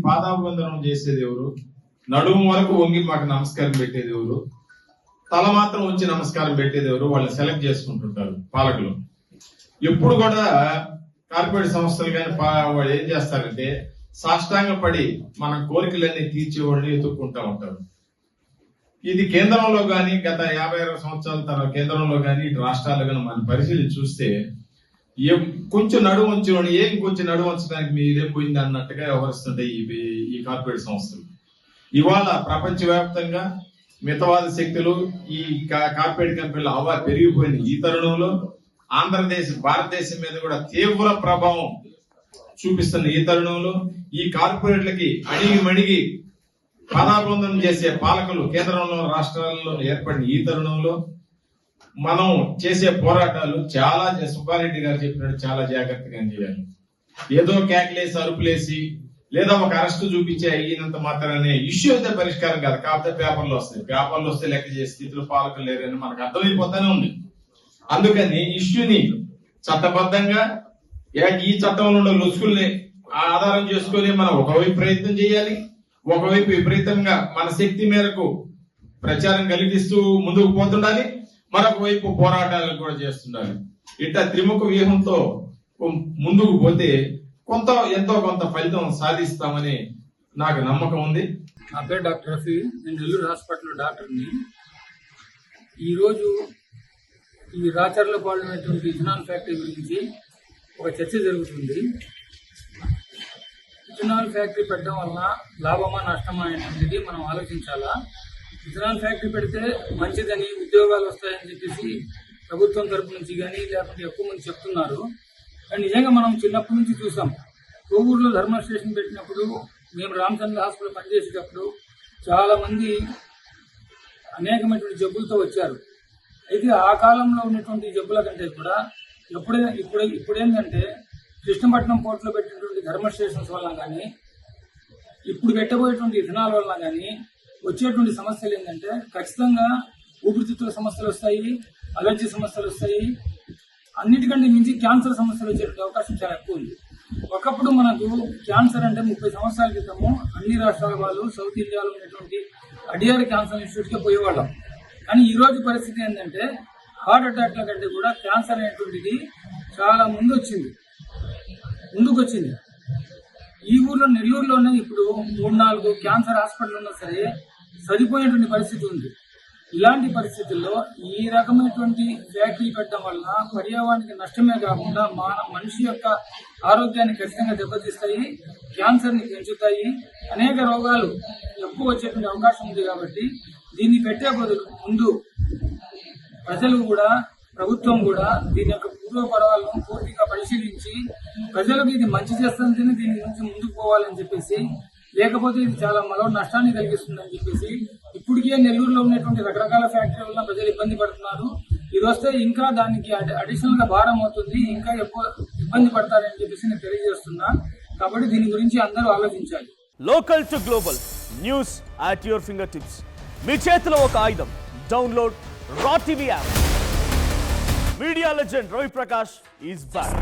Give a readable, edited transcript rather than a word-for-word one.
పాదాభివందనం చేసేది ఎవరు? నడుము వరకు వంగి మాకు నమస్కారం పెట్టేది ఎవరు? తల మాత్రం వచ్చి నమస్కారం పెట్టేది ఎవరు? వాళ్ళని సెలెక్ట్ చేసుకుంటుంటారు పాలకులు. ఎప్పుడు కూడా కార్పొరేట్ సంస్థలు కానీ వాళ్ళు ఏం చేస్తారంటే సాష్టాంగ పడి మన కోరికలన్నీ తీర్చేవాళ్ళని ఎత్తుక్కుంటా ఉంటారు. ఇది కేంద్రంలో కానీ గత 50-60 సంవత్సరాల తర్వాత కేంద్రంలో కానీ ఇటు రాష్ట్రాల్లో కానీ మనం పరిశీలించి చూస్తే కొంచెం నడుము ఉంచేవాడు కొంచెం నడుము ఉంచడానికి మీరేం పోయింది అన్నట్టుగా వ్యవహరిస్తుంటాయి ఈ కార్పొరేట్ సంస్థలు. ఇవాళ ప్రపంచవ్యాప్తంగా మితవాద శక్తులు ఈ కార్పొరేట్ కంపెనీల హవా పెరిగిపోయింది. ఈ తరుణంలో భారతదేశం మీద కూడా తీవ్ర ప్రభావం చూపిస్తున్న ఈ తరుణంలో ఈ కార్పొరేట్లకి అణిగి పాదాభివందనం చేసే పాలకులు కేంద్రంలో రాష్ట్రాల్లో ఏర్పడిన ఈ తరుణంలో మనం చేసే పోరాటాలు చాలా సుబ్బారెడ్డి గారు చెప్పినట్టు చాలా జాగ్రత్తగా చేయాలి. ఏదో కేకలేసి అరుపులేసి లేదా ఒక అరెస్టు చూపించే అయినంత మాత్రమే ఇష్యూ అయితే పరిష్కారం కాదు. కాకపోతే పేపర్లు వస్తే లెక్క చేసే స్థితిలో పాలకులు లేరని మనకు అర్థమైపోతానే ఉంది. అందుకని ఇష్యూని చట్టబద్ధంగా ఈ చట్టంలో ఉన్న లొసుకుల్ని ఆధారం చేసుకుని మనం ఒకవైపు ప్రయత్నం చేయాలి, ఒకవైపు విపరీతంగా మన శక్తి మేరకు ప్రచారం కలిగిస్తూ ముందుకు పోతుండాలి, మరొక వైపు పోరాటాలను కూడా చేస్తుండాలి. ఇట్లా త్రిముఖ వ్యూహంతో ముందుకు పోతే ఎంతో కొంత ఫలితం సాధిస్తామని నాకు నమ్మకం ఉంది. నా పేరు డాక్టర్ రఫీ, నేను నెల్లూరు హాస్పిటల్ డాక్టర్ని. ఈరోజు ఈ రాచర్ల పాల్గొనేటువంటి ఇథనాల్ ఫ్యాక్టరీ గురించి ఒక చర్చ జరుగుతుంది. ఇథనాల్ ఫ్యాక్టరీ పెట్టడం వలన లాభమా నష్టమా అనేది మనం ఆలోచించాలా. ఇథనాల్ ఫ్యాక్టరీ పెడితే మంచిదని, ఉద్యోగాలు వస్తాయని చెప్పేసి ప్రభుత్వం తరపు నుంచి కానీ లేకపోతే ఎక్కువ మంది చెప్తున్నారు. కానీ నిజంగా మనం చిన్నప్పటి నుంచి చూసాం. కోవూరులో థర్మల్ స్టేషన్ పెట్టినప్పుడు, మేము రామచంద్ర హాస్పిటల్ పనిచేసేటప్పుడు చాలా మంది అనేకమైనటువంటి జబ్బులతో వచ్చారు. అయితే ఆ కాలంలో ఉన్నటువంటి జబ్బుల కంటే కూడా ఇప్పుడు ఏంటంటే కృష్ణపట్నం పోర్టులో పెట్టినటువంటి థర్మల్ స్టేషన్స్ వల్ల కానీ ఇప్పుడు పెట్టబోయేటువంటి ఇథనాల్ వల్ల కానీ వచ్చేటువంటి సమస్యలు ఏంటంటే ఖచ్చితంగా ఊపిరితిత్తుల సమస్యలు వస్తాయి, అలర్జీ సమస్యలు వస్తాయి, అన్నిటికంటే మించి క్యాన్సర్ సమస్యలు వచ్చేటువంటి అవకాశం చాలా ఎక్కువ ఉంది. ఒకప్పుడు మనకు క్యాన్సర్ అంటే 30 సంవత్సరాల క్రితము అన్ని రాష్ట్రాల వాళ్ళు సౌత్ ఇండియాలో ఉన్నటువంటి అడియార్ క్యాన్సర్ ఇన్స్టిట్యూట్కి పోయేవాళ్ళం. కానీ ఈ రోజు పరిస్థితి ఏంటంటే హార్ట్ అటాక్ల కంటే కూడా క్యాన్సర్ అనేటువంటిది చాలా ముందుకు వచ్చింది. ఈ ఊర్లో నెల్లూరులోనే ఇప్పుడు 3-4 క్యాన్సర్ హాస్పిటల్ ఉన్నా సరే సరిపోయేటువంటి పరిస్థితి ఉంది. ఇలాంటి పరిస్థితుల్లో ఈ రకమైనటువంటి ఫ్యాక్టరీ పెట్టడం వల్ల పర్యావరణానికి నష్టమే కాకుండా మనిషి యొక్క ఆరోగ్యాన్ని ఖచ్చితంగా దెబ్బతీస్తాయి, క్యాన్సర్ని పెంచుతాయి, అనేక రోగాలు ఎక్కువ వచ్చేటువంటి అవకాశం ఉంది. కాబట్టి దీన్ని పెట్టే బదులు ముందు ప్రజలు కూడా, ప్రభుత్వం కూడా దీని యొక్క పూర్వపరాలను పూర్తిగా పరిశీలించి ప్రజలకు ఇది మంచి చేస్తుందని దీని నుంచి ముందుకు పోవాలని చెప్పేసి, లేకపోతే ఇది చాలా మరో నష్టాన్ని కలిగిస్తుందని చెప్పేసి, ఇప్పటికే నెల్లూరులో ఉన్నటువంటి రకరకాల ఫ్యాక్టరీల వల్ల ప్రజలు ఇబ్బంది పడుతున్నారు. ఇది వస్తే ఇంకా దానికి అడిషనల్ గా భారం అవుతుంది, ఇంకా ఎక్కువ ఇబ్బంది పడతారని చెప్పేసి నేను తెలియజేస్తున్నా. కాబట్టి దీని గురించి అందరూ ఆలోచించాలి. Local to global news at your finger tips. మీ చేతిలో ఒక ఆయుధం. Download raw TV app. Media legend Ravi Prakash is back.